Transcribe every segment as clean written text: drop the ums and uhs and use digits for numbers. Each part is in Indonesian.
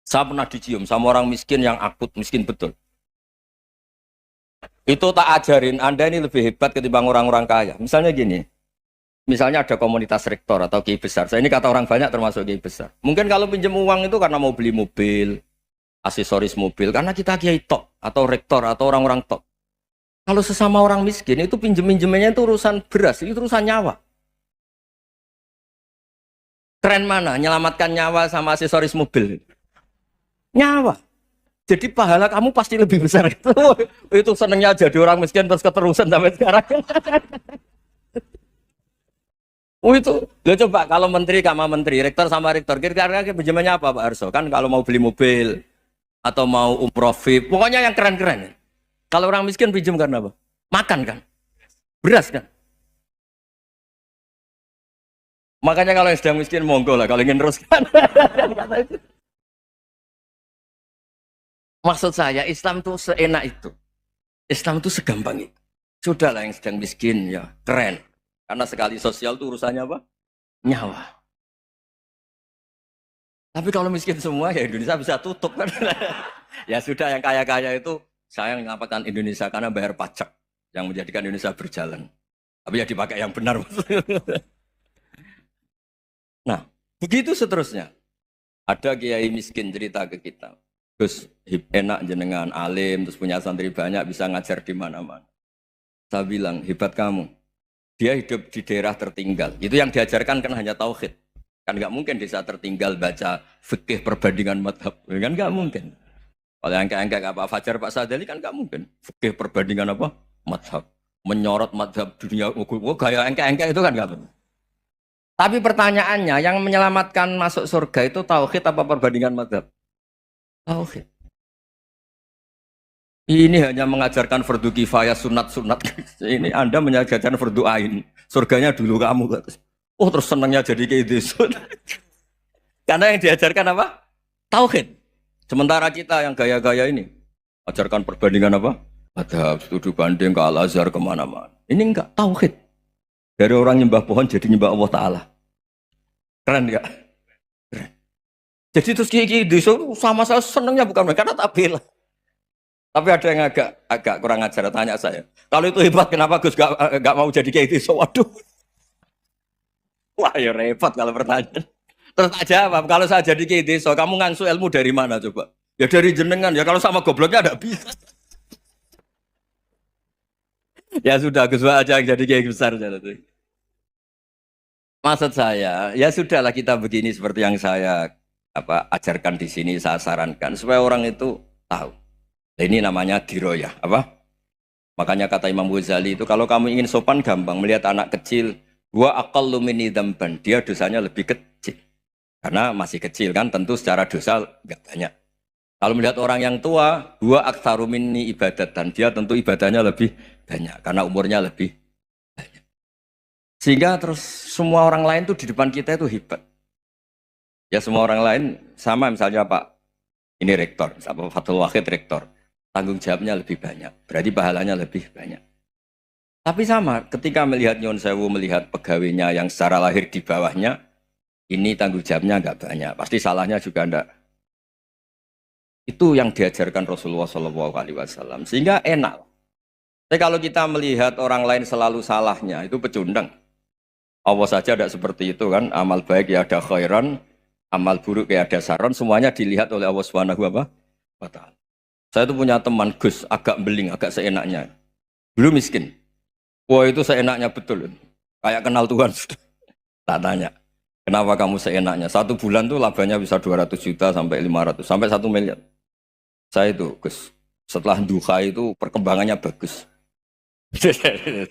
Saya pernah dicium sama orang miskin yang akut miskin betul. Itu tak ajarin, Anda ini lebih hebat ketimbang orang-orang kaya. Misalnya gini, misalnya ada komunitas rektor atau kiai besar. Saya ini kata orang banyak termasuk kiai besar. Mungkin kalau pinjam uang itu karena mau beli mobil, aksesoris mobil, karena kita kiai tok atau rektor atau orang-orang tok. Kalau sesama orang miskin itu pinjem-pinjemannya itu urusan beras, itu urusan nyawa. Keren mana? Menyelamatkan nyawa sama aksesoris mobil. Nyawa. Jadi pahala kamu pasti lebih besar itu. Itu senengnya jadi orang miskin terus keterusan sampai sekarang. Oh itu, lo coba kalau menteri sama menteri, rektor sama rektor, kira-kira pinjamannya apa Pak Arso? Kan kalau mau beli mobil atau mau umroh VIP, pokoknya yang keren-keren. Kalau orang miskin pinjam karena apa? Makan kan, beras kan. Makanya kalau yang sedang miskin monggo lah, kalau ingin teruskan. Maksud saya Islam tuh seenak itu, Islam tuh segampang itu. Sudahlah yang sedang miskin ya keren, karena sekali sosial tuh urusannya apa? Nyawa. Tapi kalau miskin semua ya Indonesia bisa tutup kan. Ya sudah yang kaya-kaya itu saya mengatakan Indonesia karena bayar pajak yang menjadikan Indonesia berjalan. Tapi ya dipakai yang benar. Nah, begitu seterusnya. Ada kiai miskin cerita ke kita. Terus enak jenengan alim, terus punya santri banyak, bisa ngajar di mana-mana. Saya bilang, hebat kamu. Dia hidup di daerah tertinggal. Itu yang diajarkan kan hanya tauhid. Kan nggak mungkin desa tertinggal baca fikih perbandingan madhab. Kan nggak mungkin. Kalau yang kayak Pak Fajar, Pak Sadali kan nggak mungkin. Fikih perbandingan apa? Madhab. Menyorot madhab dunia. Gaya engkek-engkek itu kan nggak mungkin. Tapi pertanyaannya, yang menyelamatkan masuk surga itu tauhid apa perbandingan madhab? Tauhid. Ini hanya mengajarkan fardu kifayah sunat-sunat. Ini Anda mengajarkan fardu ain. Surganya dulu kamu. Oh terus senangnya jadi kayak gitu. Karena yang diajarkan apa? Tauhid. Sementara kita yang gaya-gaya ini ajarkan perbandingan apa? Madhab, studi banding ke Al-Azhar kemana-mana. Ini enggak tauhid. Dari orang nyembah pohon jadi nyembah Allah Ta'ala. Keren enggak? Keren. Jadi terus kiai desa sama saya senangnya bukan karena tak bela. Tapi ada yang agak kurang ajar tanya saya. Kalau itu hebat kenapa Gus gak mau jadi kiai desa? Waduh. Wah ya repot kalau pertanyaan. Terus tak jawab, kalau saya jadi kiai desa, kamu ngangsu ilmu dari mana coba? Ya dari jenengan. Ya kalau sama gobloknya ada bisa. Ya sudah Gus aja yang jadi kiai besar. Maksud saya, ya sudahlah kita begini seperti yang saya ajarkan di sini, saya sarankan supaya orang itu tahu. Nah, ini namanya diroyah, apa? Makanya kata Imam Ghazali itu kalau kamu ingin sopan gampang melihat anak kecil, wa aqallu minni dzamban, dia dosanya lebih kecil. Karena masih kecil kan, tentu secara dosa enggak banyak. Kalau melihat orang yang tua, wa aktsaru minni ibadatan, dia tentu ibadahnya lebih banyak karena umurnya lebih banyak. Sehingga terus semua orang lain tuh di depan kita itu hebat. Ya semua orang lain sama misalnya Pak ini rektor, Pak Fathul Wahid rektor, tanggung jawabnya lebih banyak, berarti pahalanya lebih banyak. Tapi sama, ketika melihat Nyon Sewu melihat pegawainya yang secara lahir di bawahnya, ini tanggung jawabnya nggak banyak, pasti salahnya juga enggak. Itu yang diajarkan Rasulullah SAW, sehingga enak. Tapi kalau kita melihat orang lain selalu salahnya, itu pecundang. Allah saja tidak seperti itu kan, amal baik ya ada khairan, amal buruk ya ada saron, semuanya dilihat oleh Allah Subhanahu wa Ta'ala. Saya tuh punya teman Gus, agak beling, agak seenaknya. Dulu miskin. Wah itu seenaknya betul. Kayak kenal Tuhan sudah. Tak tanya, kenapa kamu seenaknya? 1 bulan tuh labanya bisa 200 juta sampai 500, sampai 1 miliar. Saya itu Gus, setelah duha itu perkembangannya bagus.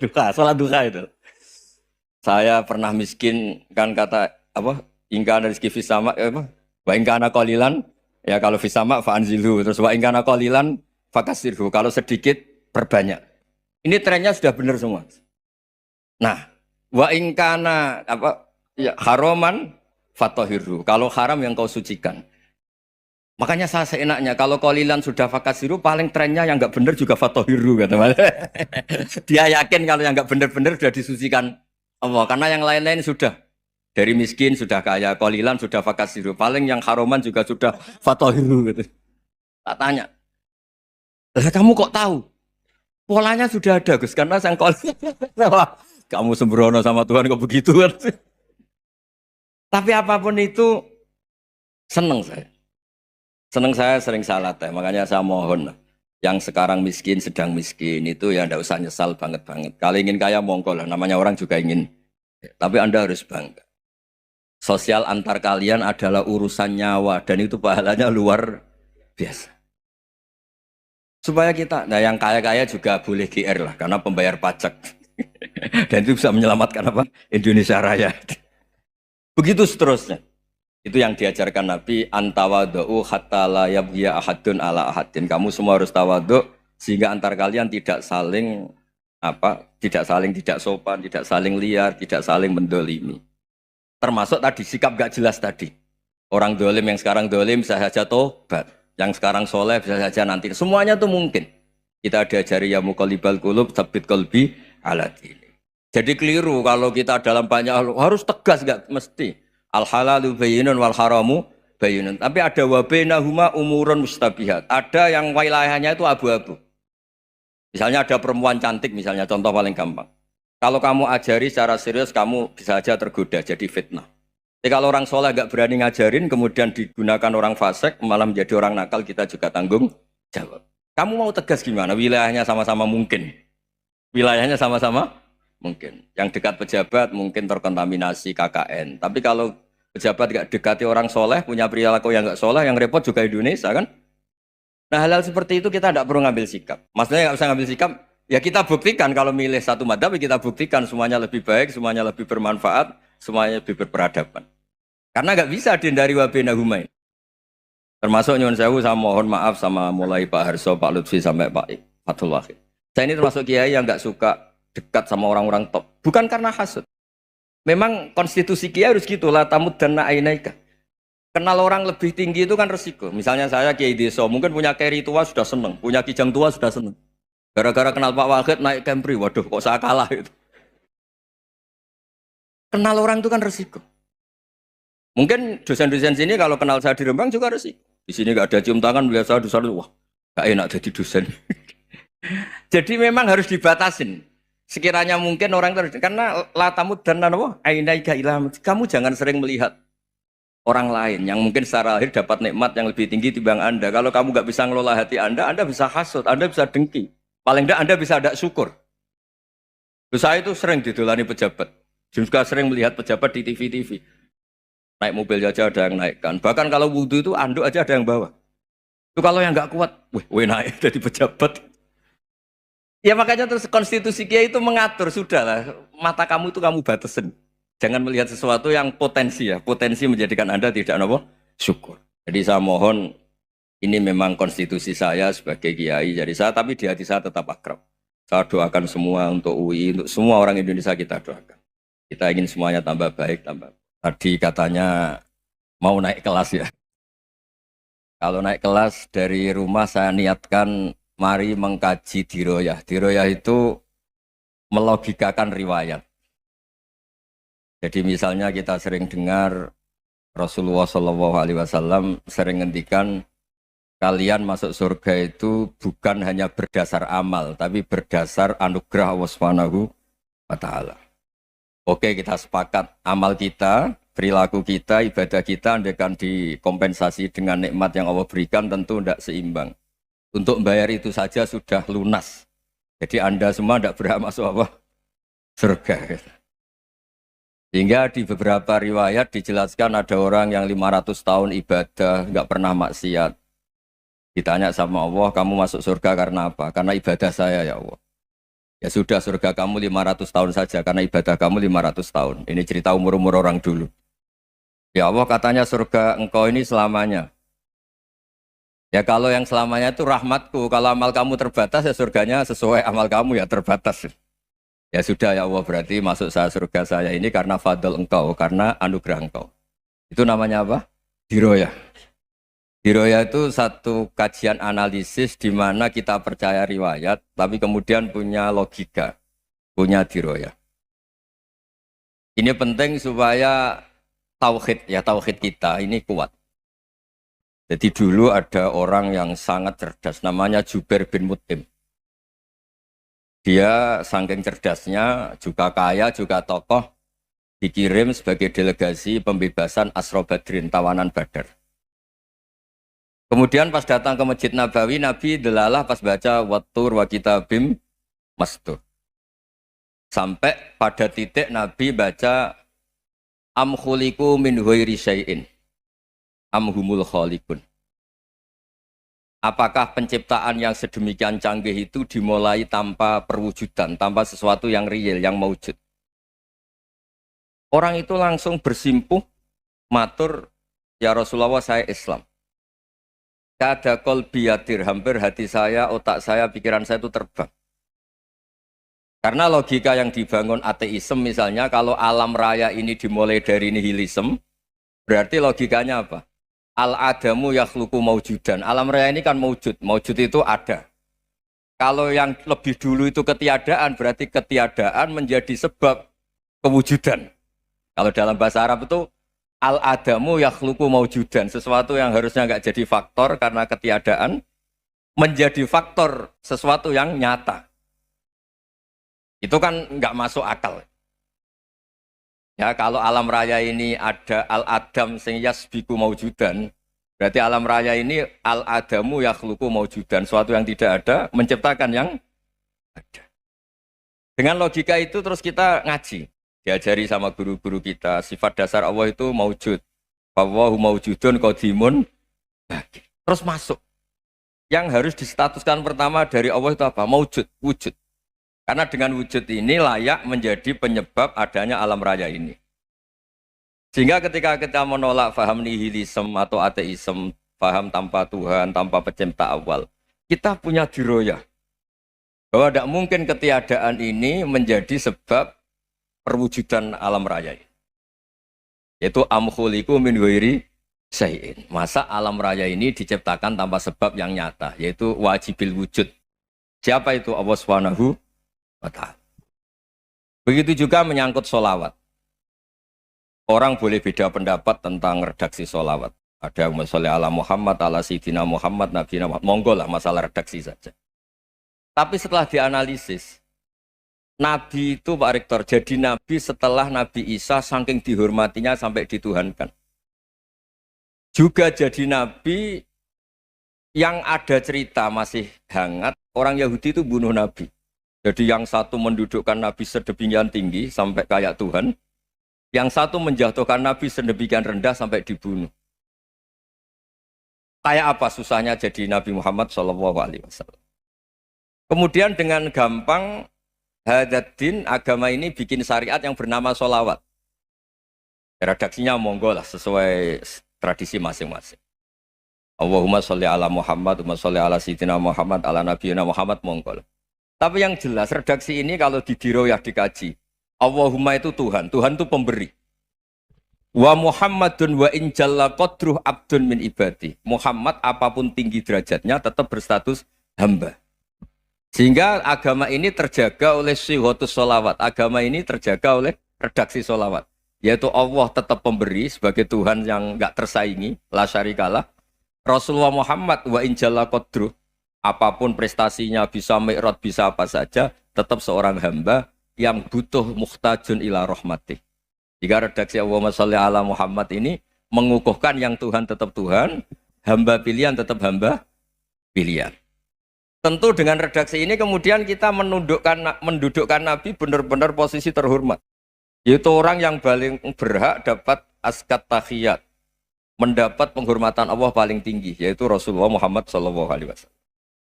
Duha, salah duha itu. Saya pernah miskin kan kata apa? Ingka dari rezeki fisama apa? Wa ingkana qalilan ya kalau fisama fa anzilhu, terus wa ingkana qalilan fakasirhu, kalau sedikit perbanyak. Ini trennya sudah benar semua. Nah, wa ingkana apa ya haroman fatahirhu, kalau haram yang kau sucikan. Makanya saya seenaknya kalau qalilan sudah fakasiru, paling trennya yang enggak benar juga fatahirhu kata Mas. Dia yakin kalau yang enggak benar-benar sudah disucikan Allah, karena yang lain-lain sudah Dari miskin sudah kaya, qalilan sudah fakasiru. Paling yang haroman juga sudah fatohiru gitu. Tak tanya, lah kamu kok tahu? Polanya sudah ada Gus, karena sang qalilan. Kamu sembrono sama Tuhan kok begitu kan? Tapi apapun itu seneng saya. Seneng saya sering salah teh, makanya saya mohon yang sekarang miskin sedang miskin itu ya ndak usah nyesal banget-banget. Kalau ingin kaya monggo lah, namanya orang juga ingin. Tapi Anda harus bangga. Sosial antar kalian adalah urusan nyawa dan itu pahalanya luar biasa. Supaya kita, nah yang kaya-kaya juga boleh GR lah karena pembayar pajak. Dan itu bisa menyelamatkan apa? Indonesia Raya. Begitu seterusnya. Itu yang diajarkan Nabi, antawadhu hatta la yabghiya ahadun ala ahadin. Kamu semua harus tawadhu sehingga antar kalian tidak saling tidak sopan, tidak saling liar, tidak saling mendolimi. Termasuk tadi sikap gak jelas tadi. Orang dolim yang sekarang dolim bisa saja tobat, yang sekarang soleh bisa saja nanti. Semuanya tuh mungkin. Kita diajari ya muqallibal qulub tsabbit qalbi ala dini. Jadi keliru kalau kita dalam banyak hal harus tegas, gak mesti. Al halalu bayyinun wal haramu bayyinun. Tapi ada wa bainahuma umurun mustabihat. Ada yang wilayahnya itu abu-abu. Misalnya ada perempuan cantik misalnya, contoh paling gampang. Kalau kamu ajari secara serius kamu bisa aja tergoda jadi fitnah. Jadi kalau orang soleh gak berani ngajarin kemudian digunakan orang fasik malah menjadi orang nakal, kita juga tanggung jawab. Kamu mau tegas gimana? Wilayahnya sama-sama mungkin. Wilayahnya sama-sama mungkin. Yang dekat pejabat mungkin terkontaminasi KKN. Tapi kalau pejabat gak dekati orang soleh, punya perilaku yang gak soleh, yang repot juga Indonesia kan. Nah hal-hal seperti itu kita tidak perlu ngambil sikap. Maksudnya nggak usah ngambil sikap, ya kita buktikan kalau milih satu madhab, kita buktikan semuanya lebih baik, semuanya lebih bermanfaat, semuanya lebih berperadaban. Karena nggak bisa dihindari wabena humain. Termasuk nyuwun sewu, saya mohon maaf sama mulai Pak Harso, Pak Lutfi sampai Pak Fathul Wahid. Saya ini termasuk kiai yang nggak suka dekat sama orang-orang top. Bukan karena hasud. Memang konstitusi kiai harus gitu lah, tamud dan na'inaika. Kenal orang lebih tinggi itu kan resiko. Misalnya saya kiai desa, mungkin punya keri tua sudah seneng, punya kijang tua sudah seneng. Gara-gara kenal Pak Wahid naik Kempri, waduh kok saya kalah itu. Kenal orang itu kan resiko. Mungkin dosen-dosen sini kalau kenal saya di Rembang juga resiko. Di sini gak ada cium tangan, melihat saya dosen, wah gak enak jadi dosen. Jadi memang harus dibatasin. Sekiranya mungkin orang itu, karena latamud dan apa? Ainaika ilham. Kamu jangan sering melihat orang lain yang mungkin secara lahir dapat nikmat yang lebih tinggi timbang Anda. Kalau kamu nggak bisa ngelola hati Anda bisa hasut, Anda bisa dengki. Paling tidak Anda bisa ada syukur. Saya itu sering didolani pejabat. Juga sering melihat pejabat di TV-TV. Naik mobil aja ada yang naikkan. Bahkan kalau wudhu itu anduk aja ada yang bawa. Itu kalau yang nggak kuat, weh naik jadi pejabat. Ya makanya terus konstitusi kiai itu mengatur, sudahlah. Mata kamu itu kamu batasin. Jangan melihat sesuatu yang potensi ya. Potensi menjadikan Anda tidak apa? Syukur. Jadi saya mohon, ini memang konstitusi saya sebagai kiai. Jadi saya, tapi di hati saya tetap akrab. Saya doakan semua untuk UI, untuk semua orang Indonesia kita doakan. Kita ingin semuanya tambah baik, tambah. Tadi katanya mau naik kelas ya. Kalau naik kelas dari rumah saya niatkan mari mengkaji diroyah. Diroyah itu melogikakan riwayat. Jadi misalnya kita sering dengar Rasulullah SAW sering ngendikan kalian masuk surga itu bukan hanya berdasar amal, tapi berdasar anugerah Allah Subhanahu wa Ta'ala. Oke, kita sepakat amal kita, perilaku kita, ibadah kita andaikan dikompensasi dengan nikmat yang Allah berikan tentu tidak seimbang. Untuk membayar itu saja sudah lunas. Jadi Anda semua tidak berhak masuk apa? Surga. Sehingga di beberapa riwayat dijelaskan ada orang yang 500 tahun ibadah, nggak pernah maksiat. Ditanya sama Allah, kamu masuk surga karena apa? Karena ibadah saya ya Allah. Ya sudah, surga kamu 500 tahun saja, karena ibadah kamu 500 tahun. Ini cerita umur-umur orang dulu. Ya Allah katanya surga engkau ini selamanya. Ya kalau yang selamanya itu rahmatku, kalau amal kamu terbatas ya surganya sesuai amal kamu ya terbatas. Ya sudah ya Allah, berarti masuk saya surga saya ini karena fadl engkau, karena anugerah engkau. Itu namanya apa? Diroyah. Diroyah itu satu kajian analisis di mana kita percaya riwayat, tapi kemudian punya logika, punya diroyah. Ini penting supaya tauhid kita ini kuat. Jadi dulu ada orang yang sangat cerdas, namanya Jubair bin Mut'im. Dia saking cerdasnya, juga kaya, juga tokoh, dikirim sebagai delegasi pembebasan Asra Badrin, tawanan Badar. Kemudian pas datang ke Masjid Nabawi, Nabi delalah pas baca Wattur wa kitabim mastur. Sampai pada titik Nabi baca Am khuliqu min ghairi syai'in am humul khaliqun. Apakah penciptaan yang sedemikian canggih itu dimulai tanpa perwujudan, tanpa sesuatu yang real, yang maujud? Orang itu langsung bersimpuh, matur, ya Rasulullah saya Islam. Kada qalbi yatir, hampir hati saya, otak saya, pikiran saya itu terbang. Karena logika yang dibangun ateisme misalnya, kalau alam raya ini dimulai dari nihilisme, berarti logikanya apa? Al-adamu yakhluqu maujudan. Alam raya ini kan maujud. Maujud itu ada. Kalau yang lebih dulu itu ketiadaan, berarti ketiadaan menjadi sebab kewujudan. Kalau dalam bahasa Arab itu al-adamu yakhluqu maujudan. Sesuatu yang harusnya nggak jadi faktor karena ketiadaan, menjadi faktor sesuatu yang nyata. Itu kan nggak masuk akal. Ya, kalau alam raya ini ada al-adam sing yasbiku maujudan, berarti alam raya ini al-adamu yakhluqu maujudan, sesuatu yang tidak ada menciptakan yang ada. Dengan logika itu terus kita ngaji, diajari sama guru-guru kita, sifat dasar Allah itu maujud. Wallahu maujudun qadimun. Terus masuk. Yang harus distatuskan pertama dari Allah itu apa? Maujud, wujud. Karena dengan wujud ini layak menjadi penyebab adanya alam raya ini. Sehingga ketika kita menolak faham nihilisme atau ateisme, faham tanpa Tuhan, tanpa pencipta awal, kita punya diroyah. Bahwa tidak mungkin ketiadaan ini menjadi sebab perwujudan alam raya ini. Yaitu am khuliqu min ghairi syai'in. Masa alam raya ini diciptakan tanpa sebab yang nyata, yaitu wajibil wujud. Siapa itu? Allah Subhanahu wa ta'ala. Begitu juga menyangkut sholawat. Orang boleh beda pendapat tentang redaksi sholawat. Ada yang sholli ala Muhammad, ala Sayyidina Muhammad, Nabi Muhammad. Monggo lah masalah redaksi saja. Tapi setelah dianalisis, Nabi itu Pak Rektor, jadi Nabi setelah Nabi Isa saking dihormatinya sampai dituhankan. Juga jadi Nabi yang ada cerita masih hangat, orang Yahudi itu bunuh Nabi. Jadi yang satu mendudukkan Nabi sedemikian tinggi sampai kayak Tuhan, yang satu menjatuhkan Nabi sedemikian rendah sampai dibunuh. Kayak apa susahnya jadi Nabi Muhammad SAW. Kemudian dengan gampang Hadaddin agama ini bikin syariat yang bernama sholawat. Redaksinya monggo lah sesuai tradisi masing-masing. Allahumma sholli ala Muhammad, Allahumma sholli ala Sayyidina Muhammad, ala Nabiyina Muhammad, monggo lah. Tapi yang jelas redaksi ini kalau didiroyah dikaji, Allahumma itu Tuhan, Tuhan itu pemberi. Wa Muhammadun wa injalla qadruh abdun min ibadi. Muhammad apapun tinggi derajatnya tetap berstatus hamba. Sehingga agama ini terjaga oleh syihotus sholawat. Agama ini terjaga oleh redaksi sholawat. Yaitu Allah tetap pemberi sebagai Tuhan yang enggak tersaingi, la syarikalah. Rasulullah Muhammad wa injalla qadruh. Apapun prestasinya, bisa mi'raj, bisa apa saja, tetap seorang hamba yang butuh muhtajun ila rahmatih. Jika redaksi Allahumma sholli ala Muhammad ini mengukuhkan yang Tuhan tetap Tuhan, hamba pilihan tetap hamba pilihan. Tentu dengan redaksi ini kemudian kita mendudukkan Nabi benar-benar posisi terhormat. Yaitu orang yang paling berhak dapat askat tahiyat, mendapat penghormatan Allah paling tinggi, yaitu Rasulullah Muhammad SAW.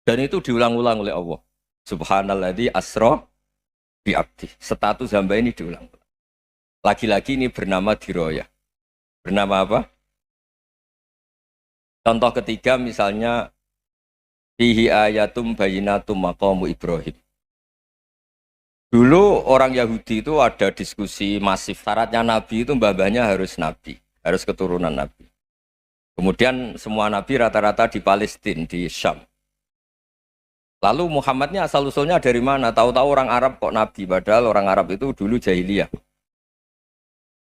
Dan itu diulang-ulang oleh Allah. Subhanalladzi asra bi abdi. Status hamba ini diulang. Lagi-lagi ini bernama diroyah. Bernama apa? Contoh ketiga misalnya fihi ayatum bayinatum maqamu Ibrahim. Dulu orang Yahudi itu ada diskusi masif. Syaratnya Nabi itu mbah-mbahnya harus Nabi. Harus keturunan Nabi. Kemudian semua Nabi rata-rata di Palestina, di Syam. Lalu Muhammadnya asal-usulnya dari mana? Tahu-tahu orang Arab kok Nabi, padahal orang Arab itu dulu jahiliyah.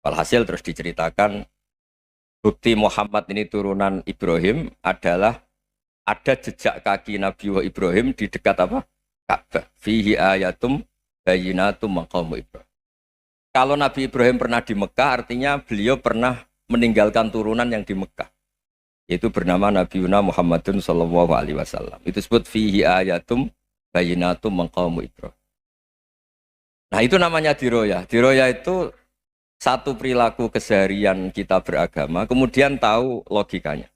Walhasil terus diceritakan bukti Muhammad ini turunan Ibrahim adalah ada jejak kaki Nabi Ibrahim di dekat apa? Ka'bah. Fihi ayatum bayyinatum maqamu Ibrahim. Kalau Nabi Ibrahim pernah di Mekah, artinya beliau pernah meninggalkan turunan yang di Mekah. Yaitu bernama Nabiuna Muhammadun sallallahu alaihi wasallam. Itu disebut fihi ayatum bayyinatum maqamu Ibrahim. Nah, itu namanya diroya. Diroya itu satu perilaku keseharian kita beragama, kemudian tahu logikanya.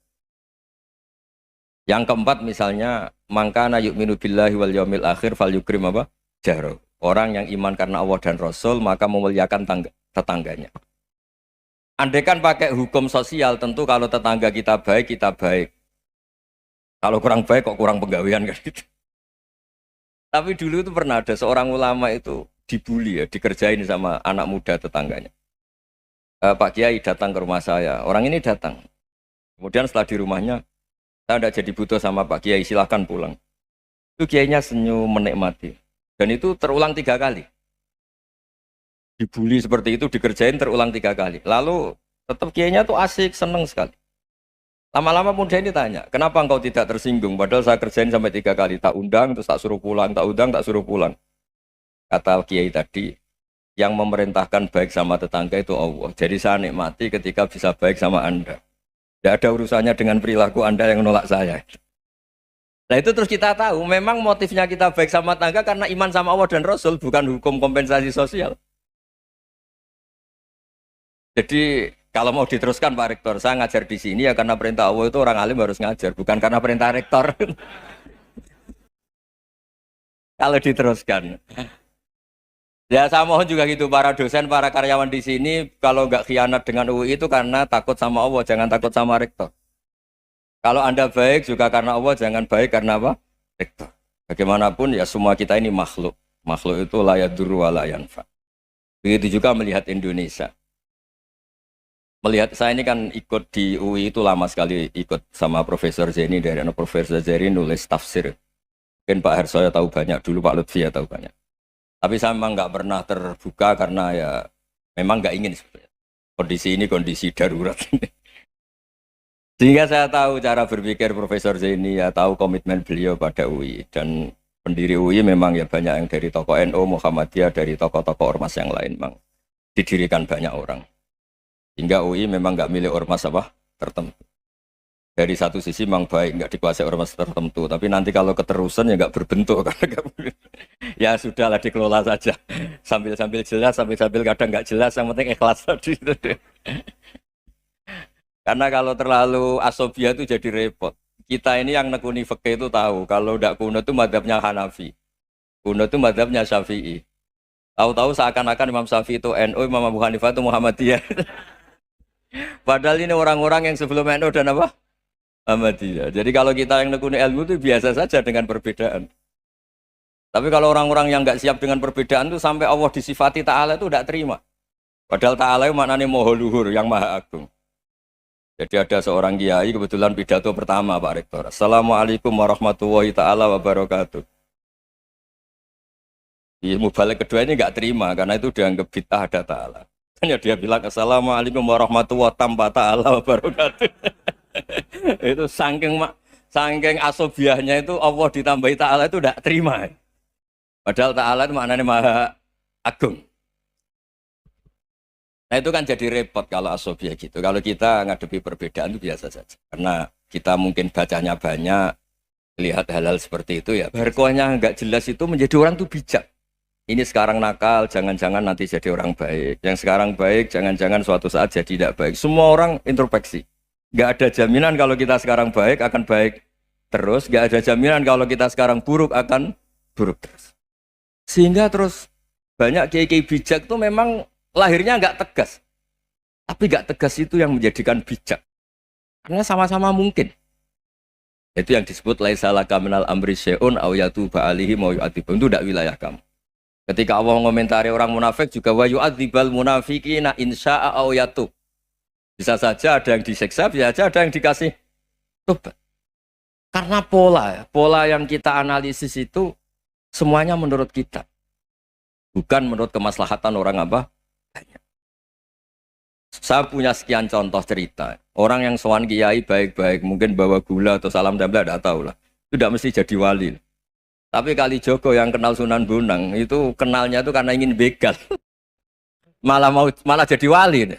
Yang keempat misalnya, mangkana yu'minu billahi wal yaumil akhir fal yukrim apa? Jaro. Orang yang iman karena Allah dan Rasul, maka memuliakan tetangganya. Andai kan pakai hukum sosial, tentu kalau tetangga kita baik, kita baik. Kalau kurang baik, kok kurang penggawean kan gitu. Tapi dulu itu pernah ada seorang ulama itu dibully ya, dikerjain sama anak muda tetangganya. Pak Kiai datang ke rumah saya, orang ini datang. Kemudian setelah di rumahnya, saya tidak jadi butuh sama Pak Kiai, silahkan pulang. Itu Kiainya senyum menikmati. Dan itu terulang 3 kali. Dibully seperti itu, dikerjain terulang 3 kali. Lalu tetap Kiainya tuh asik, seneng sekali. Lama-lama muda ini tanya, kenapa engkau tidak tersinggung? Padahal saya kerjain sampai 3 kali. Tak undang, terus tak suruh pulang, tak undang, tak suruh pulang. Kata Kiai tadi, yang memerintahkan baik sama tetangga itu Allah. Jadi saya nikmati ketika bisa baik sama Anda. Tidak ada urusannya dengan perilaku Anda yang menolak saya. Nah itu terus kita tahu, memang motifnya kita baik sama tangga karena iman sama Allah dan Rasul, bukan hukum kompensasi sosial. Jadi kalau mau diteruskan Pak Rektor, saya ngajar di sini ya karena perintah Allah itu orang alim harus ngajar, bukan karena perintah Rektor. Kalau diteruskan. Ya saya mohon juga gitu, para dosen, para karyawan di sini, kalau nggak khianat dengan UI itu karena takut sama Allah, jangan takut sama Rektor. Kalau Anda baik juga karena Allah, jangan baik karena apa? Rektor. Bagaimanapun ya semua kita ini makhluk. Makhluk itu la yadurru wa la yanfa. Begitu juga melihat Indonesia. Melihat saya ini kan ikut di UI itu lama sekali, ikut sama Profesor Zeni, dari Profesor Zeni nulis tafsir. Mungkin Pak Hersoyo tahu banyak, dulu Pak Lutfi ya tahu banyak. Tapi saya memang nggak pernah terbuka karena ya memang nggak ingin sebenarnya. Kondisi ini kondisi darurat. Sehingga saya tahu cara berpikir Profesor Zaini, ya tahu komitmen beliau pada UI. Dan pendiri UI memang ya banyak yang dari tokoh NU, Muhammadiyah, dari tokoh-tokoh ormas yang lain memang didirikan banyak orang. Hingga UI memang nggak milik ormas apa tertentu. Dari satu sisi memang baik, nggak dikuasai ormas tertentu. Tapi nanti kalau keterusan ya nggak berbentuk. Ya sudahlah dikelola saja. Sambil-sambil jelas, sambil-sambil kadang nggak jelas, yang penting ikhlas tadi. Karena kalau terlalu asobia itu jadi repot. Kita ini yang nekuni fikih itu tahu, kalau tidak kuno itu madhabnya Hanafi. Kuno itu madhabnya Syafi'i. Tahu-tahu seakan-akan Imam Syafi'i itu NU, Imam Abu Hanifah itu Muhammadiyah. Padahal ini orang-orang yang sebelum NU dan apa? Muhammadiyah. Jadi kalau kita yang nekuni ilmu itu biasa saja dengan perbedaan. Tapi kalau orang-orang yang nggak siap dengan perbedaan itu sampai Allah disifati Ta'ala itu tidak terima. Padahal Ta'ala itu maknanya Maha Luhur, yang Maha Agung. Jadi ada seorang kiai kebetulan pidato pertama Pak Rektor. Assalamualaikum warahmatullahi ta'ala wabarakatuh. Di mubalik kedua ini nggak terima karena itu dianggap bid'ah ada ta'ala. Hanya dia bilang Assalamualaikum warahmatullahi ta'ala wabarakatuh. Itu saking asobiahnya itu Allah ditambahi ta'ala itu tidak terima. Padahal ta'ala itu maknanya Maha Agung. Nah itu kan jadi repot kalau asobia gitu. Kalau kita ngadepi perbedaan itu biasa saja. Karena kita mungkin bacanya banyak, lihat hal-hal seperti itu ya. Berkuahnya nggak jelas itu menjadi orang tuh bijak. Ini sekarang nakal, jangan-jangan nanti jadi orang baik. Yang sekarang baik, jangan-jangan suatu saat jadi tidak baik. Semua orang introspeksi. Nggak ada jaminan kalau kita sekarang baik akan baik terus. Nggak ada jaminan kalau kita sekarang buruk akan buruk terus. Sehingga terus banyak kiai-kiai bijak itu memang lahirnya nggak tegas, tapi nggak tegas itu yang menjadikan bijak, karena sama-sama mungkin. Itu yang disebut laisa laka minal amri syai'un aw yatuba alaihi wa yu'adzibum, itu tidak wilayah kamu. Ketika Allah mengomentari orang munafik juga wa yu'adzibal munafiqina insya'a aw yatub. Bisa saja ada yang disiksa, bisa saja ada yang dikasih tobat. Karena pola yang kita analisis itu semuanya menurut kita, bukan menurut kemaslahatan orang apa. Saya punya sekian contoh cerita. Orang yang sowan kiai baik-baik, mungkin bawa gula atau salam tempel, tidak tahu lah. Itu tidak mesti jadi wali. Tapi kali Joko yang kenal Sunan Bonang, itu kenalnya itu karena ingin begal. Malah jadi wali.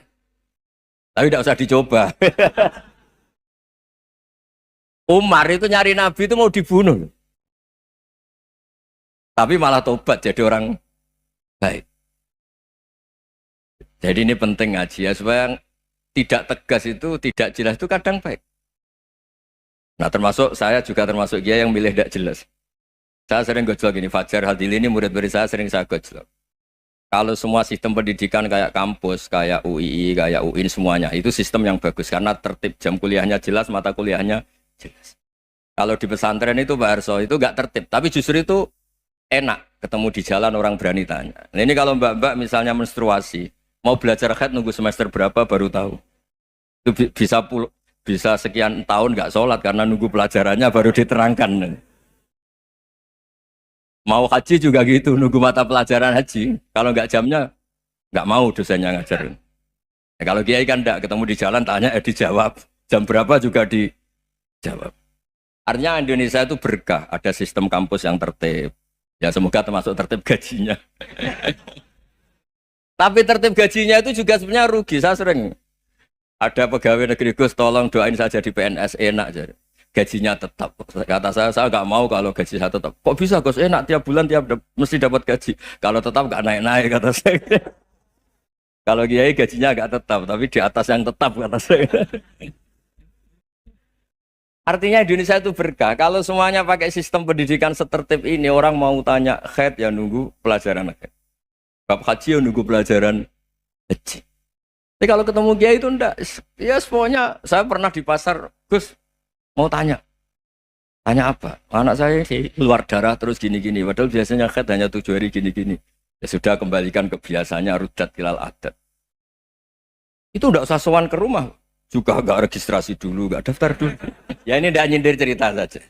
Tapi tidak usah dicoba. Umar itu nyari Nabi itu mau dibunuh. Tapi malah tobat jadi orang baik. Jadi ini penting ngaji ya, supaya tidak tegas itu, tidak jelas itu kadang baik. Nah termasuk saya juga termasuk dia yang milih tidak jelas. Saya sering gojlok gini, Fajar Hadil ini murid-murid saya sering saya gojlok. Kalau semua sistem pendidikan kayak kampus, kayak UII, kayak UIN semuanya, itu sistem yang bagus karena tertib, jam kuliahnya jelas, mata kuliahnya jelas. Kalau di pesantren itu Pak Arso itu nggak tertib, tapi justru itu enak ketemu di jalan orang berani tanya. Nah, ini kalau mbak-mbak misalnya menstruasi, mau belajar haid nunggu semester berapa baru tahu. Itu bisa sekian tahun nggak sholat karena nunggu pelajarannya baru diterangkan. Mau haji juga gitu, nunggu mata pelajaran haji. Kalau nggak jamnya, nggak mau dosennya ngajar. Ya, kalau kiai kan enggak, ketemu di jalan tanya, dijawab. Jam berapa juga dijawab. Artinya Indonesia itu berkah, ada sistem kampus yang tertib. Ya semoga termasuk tertib gajinya. Tapi tertib gajinya itu juga sebenarnya rugi. Saya sering ada pegawai negeri Gus, tolong doain saja di PNS enak jadi. Gajinya tetap. Kata saya nggak mau kalau gaji saya tetap. Kok bisa Gus enak tiap bulan mesti dapat gaji. Kalau tetap nggak naik-naik kata saya. Kalau kiai gajinya nggak tetap, tapi di atas yang tetap kata saya. Artinya Indonesia itu berkah. Kalau semuanya pakai sistem pendidikan setertib ini, orang mau tanya haid ya nunggu pelajaran haid. Bab haji ya nunggu pelajaran haji. Tapi kalau ketemu kiai itu enggak. Ya semuanya saya pernah di pasar, Gus mau tanya apa? Anak saya sih keluar darah terus gini-gini. Padahal biasanya haid hanya 7 hari gini-gini. Ya sudah kembalikan ke biasanya rudat ilal adat. Itu enggak usah sowan ke rumah. Juga enggak registrasi dulu, enggak daftar dulu. Ya ini enggak nyindir cerita saja.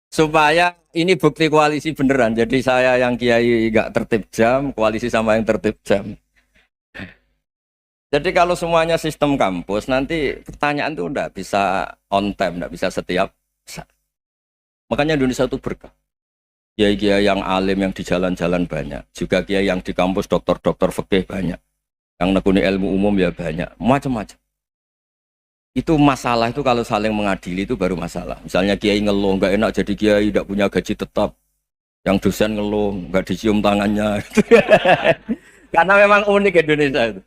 Supaya ini bukti koalisi beneran. Jadi saya yang kiai enggak tertib jam, koalisi sama yang tertib jam. Jadi kalau semuanya sistem kampus, nanti pertanyaan itu enggak bisa on time, enggak bisa setiap saat. Makanya Indonesia itu berkah. Kiai-kiai yang alim yang di jalan-jalan banyak. Juga kiai yang di kampus dokter-dokter fikih banyak. Yang nekuni ilmu umum ya banyak. Macam-macam. Itu masalah itu kalau saling mengadili itu baru masalah. Misalnya kiai ngeluh, enggak enak jadi kiai, enggak punya gaji tetap. Yang dosen ngeluh, enggak dicium tangannya. Karena memang unik Indonesia itu.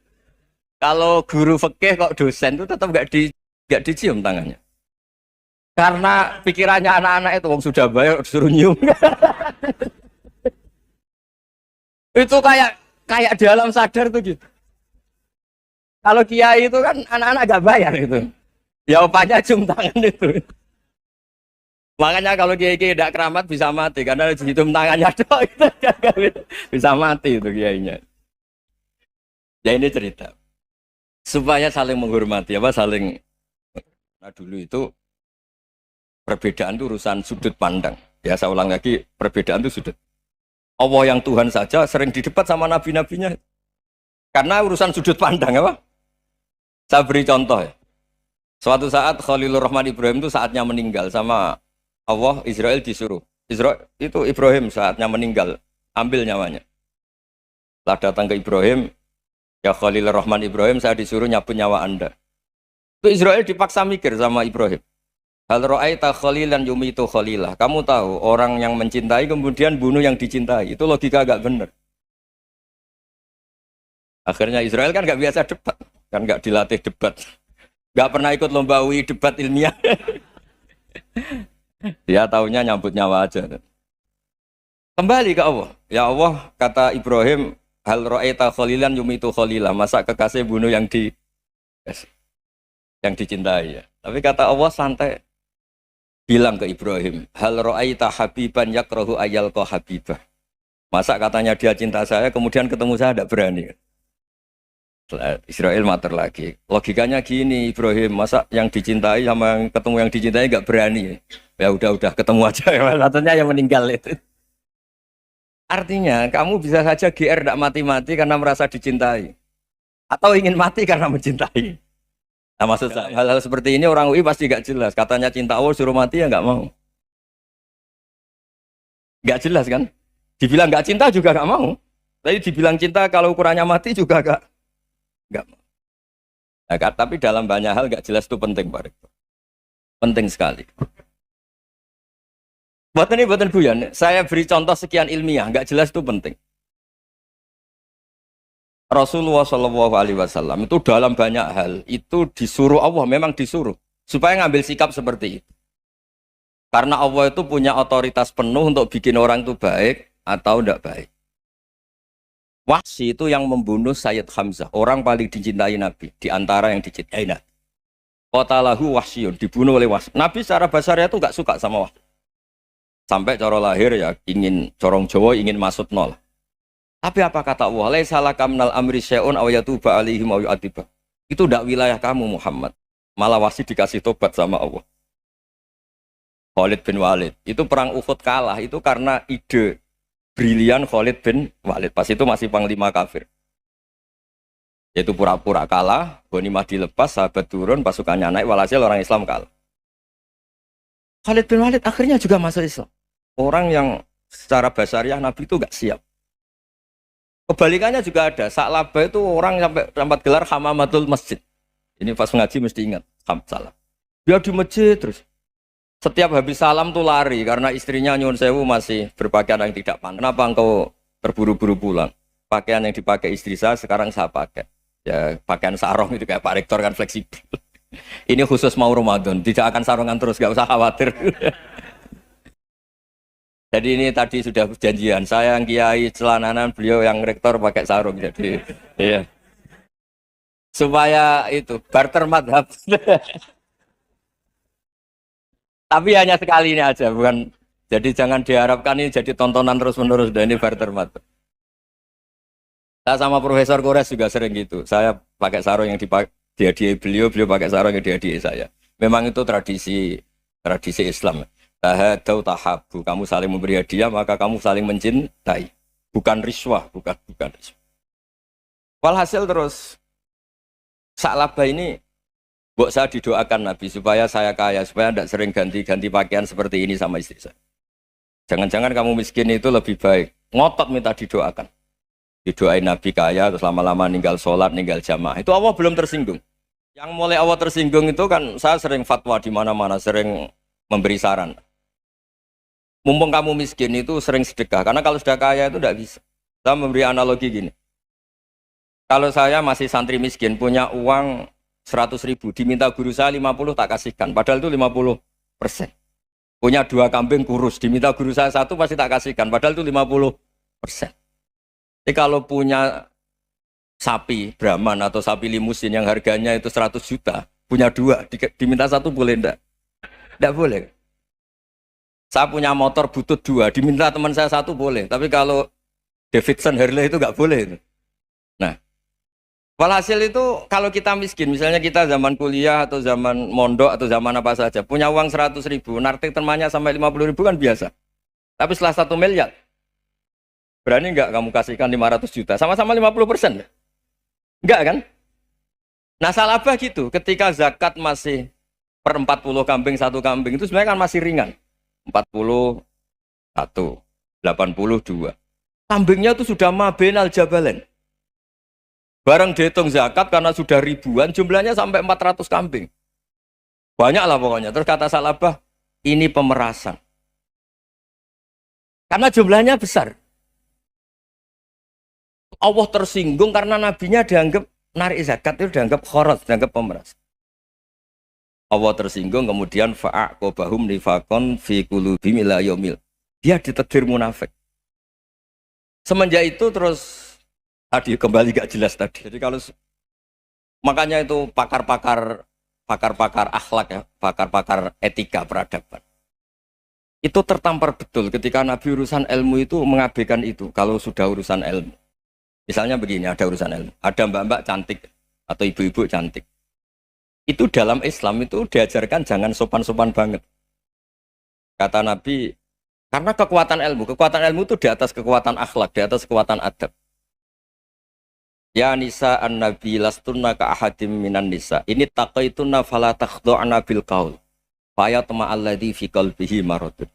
Kalau guru fikih kok dosen itu tetap nggak dicium tangannya. Karena pikirannya anak-anak itu wong sudah bayar disuruh nyium. Itu kayak di alam sadar tuh gitu. Kalau kiai itu kan anak-anak nggak bayar itu. Ya opanya cium tangan itu. Makanya kalau kiai-kiai tidak keramat bisa mati karena dicium tangannya doang itu bisa mati itu kiainya. Ya ini cerita. Supaya saling menghormati saling. Nah dulu itu perbedaan itu urusan sudut pandang ya, saya ulang lagi, perbedaan itu sudut. Allah yang Tuhan saja sering didebat sama nabi-nabinya karena urusan sudut pandang saya beri contoh ya. Suatu saat Khalilur Rahman Ibrahim itu saatnya meninggal sama Allah, Israel disuruh itu Ibrahim saatnya meninggal, ambil nyawanya. Setelah datang ke Ibrahim, ya Khalilur Rahman Ibrahim, saya disuruh nyabut nyawa Anda. Itu Israel dipaksa mikir sama Ibrahim. Hal ra'aita khalilan yumitu khalilah. Kamu tahu orang yang mencintai kemudian bunuh yang dicintai. Itu logika agak benar. Akhirnya Israel kan gak biasa debat. Kan gak dilatih debat. Gak pernah ikut lomba UI debat ilmiah. Dia taunya nyambut nyawa aja. Kembali ke Allah. Ya Allah, kata Ibrahim, hal ra'aita khalilan yumitu khalilah. Masa kekasih bunuh yang dicintai ya. Tapi kata Allah santai. Bilang ke Ibrahim, hal ra'aita habiban yakrahu ayyalqa habibah. Masa katanya dia cinta saya kemudian ketemu saya tidak berani. Israel mater lagi. Logikanya gini Ibrahim, masa yang dicintai sama yang ketemu yang dicintai enggak berani. Ya udah ketemu aja. Katanya yang meninggal itu. Artinya kamu bisa saja GR tidak mati-mati karena merasa dicintai. Atau ingin mati karena mencintai. Nah, maksud saya hal-hal seperti ini orang UI pasti gak jelas. Katanya cinta Allah suruh mati ya nggak mau. Nggak jelas kan? Dibilang nggak cinta juga nggak mau. Tapi dibilang cinta kalau ukurannya mati juga nggak mau. Nah, tapi dalam banyak hal nggak jelas itu penting, Pak Rektor. Penting sekali. Buatan Buyan, saya beri contoh sekian ilmiah, nggak jelas itu penting. Rasulullah Shallallahu Alaihi Wasallam itu dalam banyak hal itu disuruh Allah, memang disuruh supaya ngambil sikap seperti itu. Karena Allah itu punya otoritas penuh untuk bikin orang itu baik atau tidak baik. Wahsy itu yang membunuh Sayyid Hamzah, orang paling dicintai Nabi, di antara yang dicintai Nabi. Qatalahu Wahsyun, dibunuh oleh Wahsy. Nabi secara basarnya itu nggak suka sama Wahsy. Sampai cara lahir ya ingin corong Jawa, ingin masuk nol. Tapi apa kata Allah? Laisa laka minal amri syai'un aw yatuba alaihim aw yu'adziba. Itu tidak wilayah kamu Muhammad. Malah Wahsy dikasih tobat sama Allah. Khalid bin Walid. Itu perang Uhud kalah itu karena ide brilian Khalid bin Walid. Pas itu masih panglima kafir. Yaitu pura-pura kalah, ghanimah dilepas, sahabat turun, pasukannya naik, walhasil orang Islam kalah. Khalid bin Walid akhirnya juga masuk Islam. Orang yang secara basariah Nabi itu gak siap. Kebalikannya juga ada. Sa'labah itu orang sampai tempat gelar hamamatul masjid. Ini pas ngaji mesti ingat. Salam. Dia di masjid terus. Setiap habis salam tuh lari karena istrinya nyuwun sewu masih berpakaian yang tidak pantas. Kenapa engkau terburu-buru pulang? Pakaian yang dipakai istri saya sekarang saya pakai. Ya pakaian sarung itu kayak Pak Rektor kan fleksibel. Ini khusus mau Ramadan. Tidak akan sarungan terus, gak usah khawatir. Jadi ini tadi sudah perjanjian. Saya yang kiai celananan, beliau yang rektor pakai sarung. Jadi, iya. Supaya itu barter madhab. Tapi hanya sekali ini aja, bukan. Jadi jangan diharapkan ini jadi tontonan terus-menerus. Dan ini barter madhab. Saya sama Profesor Kores juga sering gitu. Saya pakai sarung yang dihadiahi beliau, beliau pakai sarung yang dihadiahi saya. Memang itu tradisi Islam. Tahadau tahabu, kamu saling memberi hadiah maka kamu saling mencintai, bukan riswah, bukan riswah. Walhasil terus Sa'labah ini buat saya didoakan Nabi supaya saya kaya, supaya tidak sering ganti-ganti pakaian seperti ini sama istri saya. Jangan-jangan kamu miskin itu lebih baik, ngotot minta didoakan. Didoain Nabi kaya terus lama-lama ninggal sholat, ninggal jamaah. Itu Allah belum tersinggung. Yang mulai Allah tersinggung itu kan saya sering fatwa di mana-mana, sering memberi saran. Mumpung kamu miskin itu sering sedekah, karena kalau sudah kaya itu tidak bisa. Saya memberi analogi gini. Kalau saya masih santri miskin, punya uang 100.000, diminta guru saya 50 tak kasihkan, padahal itu 50%. Punya 2 kambing kurus, diminta guru saya 1 pasti tak kasihkan, padahal itu 50%. Jadi kalau punya sapi Brahman atau sapi limusin yang harganya itu 100 juta, punya 2, diminta 1 boleh enggak? Enggak boleh. Saya punya motor butut 2, diminta teman saya 1 boleh. Tapi kalau Davidson Harley itu nggak boleh. Nah, walhasil itu kalau kita miskin, misalnya kita zaman kuliah atau zaman mondok atau zaman apa saja, punya uang 100.000, nartik temannya sampai 50.000 kan biasa. Tapi setelah 1 miliar, berani nggak kamu kasihkan 500 juta? Sama-sama 50%. Enggak kan? Nah, Sa'labah gitu, ketika zakat masih per 40 kambing 1 kambing, itu sebenarnya kan masih ringan. 41, 82. Kambingnya itu sudah mabenal jabalen. Barang dihitung zakat karena sudah ribuan, jumlahnya sampai 400 kambing. Banyak lah pokoknya. Terus kata Sa'labah, ini pemerasan. Karena jumlahnya besar. Allah tersinggung karena nabinya dianggap narik zakat itu dianggap khorot, dianggap pemeras. Allah tersinggung kemudian fa'aqobahum nifakon fi qulubihim ila yaumil. Dia ditedir munafik. Semenjak itu terus tadi kembali gak jelas tadi. Jadi kalau makanya itu pakar-pakar akhlak ya, pakar-pakar etika peradaban. Itu tertampar betul ketika Nabi urusan ilmu itu mengabaikan itu kalau sudah urusan ilmu. Misalnya begini, ada urusan ilmu, ada mbak-mbak cantik atau ibu-ibu cantik. Itu dalam Islam itu diajarkan jangan sopan-sopan banget. Kata Nabi, karena kekuatan ilmu itu di atas kekuatan akhlak, di atas kekuatan adab. Ya nisa an-nabi lastunna ka ahadim minan nisa. Ini taqaitunna fala takhdu'na bil qaul. Fayatma alladzi fi qalbihi maradun.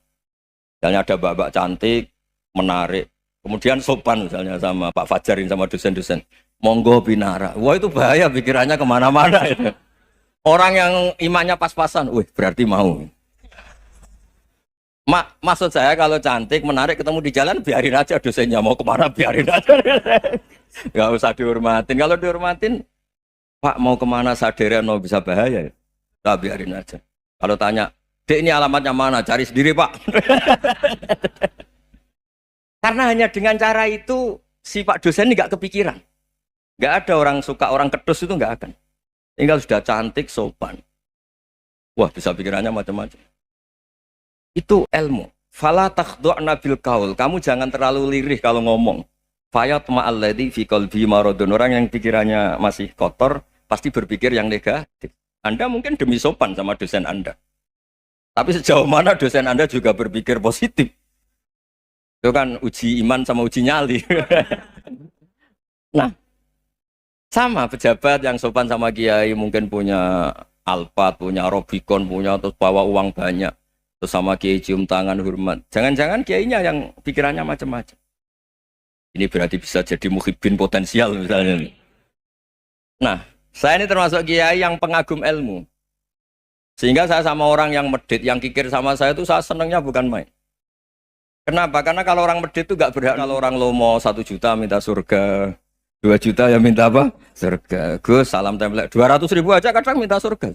Misalnya ada mbak-mbak cantik, menarik, kemudian sopan misalnya sama Pak Fajarin sama dosen-dosen. Monggo binara. Wah itu bahaya pikirannya kemana-mana itu. Orang yang imannya pas-pasan, wih berarti mau. Maksud saya kalau cantik, menarik ketemu di jalan biarin aja dosennya mau kemana biarin aja. Gak usah dihormatin. Kalau dihormatin, Pak mau kemana sadarian mau bisa bahaya ya. Nah, biarin aja. Kalau tanya, Dek ini alamatnya mana? Cari sendiri Pak. Karena hanya dengan cara itu si Pak dosen ini gak kepikiran. Gak ada orang suka orang kedus itu gak akan. Tinggal sudah cantik, sopan. Wah bisa pikirannya macam-macam. Itu ilmu. Fala takhdu'na bil qaul. Kamu jangan terlalu lirih kalau ngomong. Fayatma alladzi fi qalbi maradun. Orang yang pikirannya masih kotor pasti berpikir yang negatif. Anda mungkin demi sopan sama dosen Anda. Tapi sejauh mana dosen Anda juga berpikir positif. Itu kan uji iman sama uji nyali. Nah, sama pejabat yang sopan sama kiai mungkin punya Alphard, punya Robicon, punya terus bawa uang banyak. Terus sama kiai cium tangan hormat. Jangan-jangan kiainya yang pikirannya macam-macam. Ini berarti bisa jadi muhibbin potensial misalnya. Nah, saya ini termasuk kiai yang pengagum ilmu. Sehingga saya sama orang yang medit, yang kikir sama saya itu saya senangnya bukan main. Kenapa? Karena kalau orang medit itu gak berhak. Kalau orang lomo 1 juta minta surga, 2 juta ya minta apa? Surga. Gus, salam template. 200.000 aja kadang minta surga.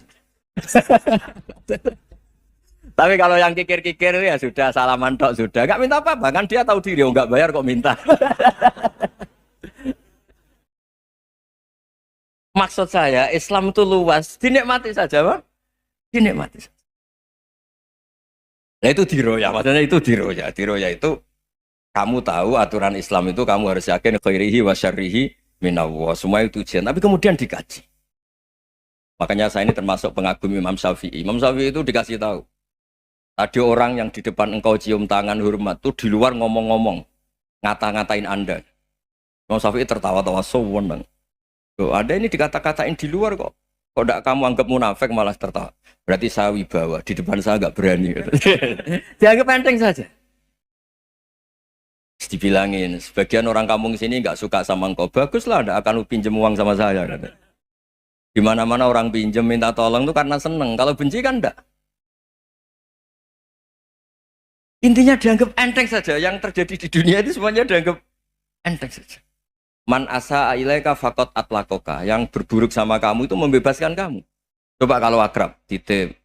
Tapi kalau yang kikir-kikir ya sudah salaman tok sudah. Gak minta apa-apa kan dia tahu diri, nggak bayar kok minta. Maksud saya Islam itu luas, dinikmati saja, Pak. Dinikmati saja. Nah itu diroya, maksudnya itu diroya. Diroya itu kamu tahu aturan Islam itu kamu harus yakin khairihi wa syarrihi minallah. Semua itu ujian, tapi kemudian dikaji. Makanya saya ini termasuk pengagum Imam Syafi'i. Imam Syafi'i itu dikasih tahu. Ada orang yang di depan engkau cium tangan hormat tuh di luar ngomong-ngomong, ngata-ngatain Anda. Imam Syafi'i tertawa-tawa sewenang. Loh, ada ini dikata-katain di luar kok. Kok tidak kamu anggap munafik malah tertawa. Berarti saya wibawa, di depan saya nggak berani. Dianggap enteng saja. Dibilangin, sebagian orang kampung sini nggak suka sama engkau. Baguslah, tidak akan pinjam uang sama saya. Di mana-mana orang pinjam minta tolong tuh karena seneng. Kalau benci kan enggak. Intinya dianggap enteng saja. Yang terjadi di dunia itu semuanya dianggap enteng saja. Man asa ilaika faqat atlakoka. Yang berburuk sama kamu itu membebaskan kamu. Coba kalau akrab, titip.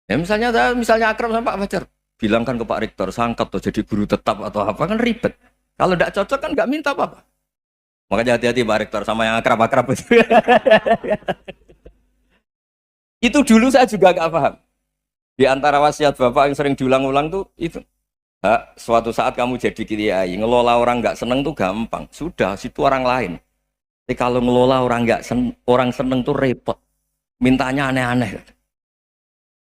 Ya misalnya akrab sama Pak Fajar. Bilangkan ke Pak Rektor, sangkat atau jadi guru tetap atau apa kan ribet. Kalau tidak cocok kan nggak minta apa-apa. Makanya hati-hati Pak Rektor sama yang akrab-akrab itu. Itu dulu saya juga nggak paham. Di antara wasiat Bapak yang sering diulang-ulang tuh itu. Suatu saat kamu jadi kiai, ngelola orang nggak seneng tuh gampang. Sudah, situ orang lain. Tapi kalau ngelola orang nggak orang seneng tuh repot. Mintanya aneh-aneh.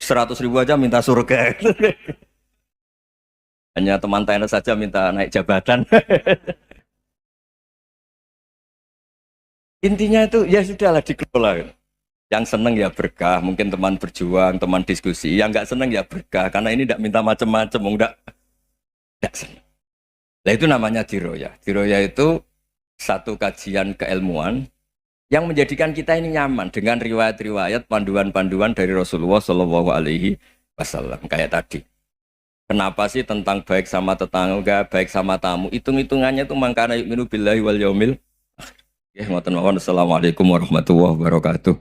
100.000 aja minta surga. Hanya teman tenis saja minta naik jabatan. Intinya itu ya sudahlah dikelola. Yang seneng ya berkah, mungkin teman berjuang, teman diskusi. Yang nggak seneng ya berkah, karena ini tidak minta macam-macam, tidak seneng. Nah itu namanya diroya. Diroya itu satu kajian keilmuan yang menjadikan kita ini nyaman dengan riwayat-riwayat, panduan-panduan dari Rasulullah Shallallahu Alaihi Wasallam. Kayak tadi. Kenapa sih tentang baik sama tetangga, baik sama tamu? Hitung-hitungannya itu mangkana yu'minu billahi wal yaumil. Ya, ngoten mawon. Assalamualaikum warahmatullahi wabarakatuh.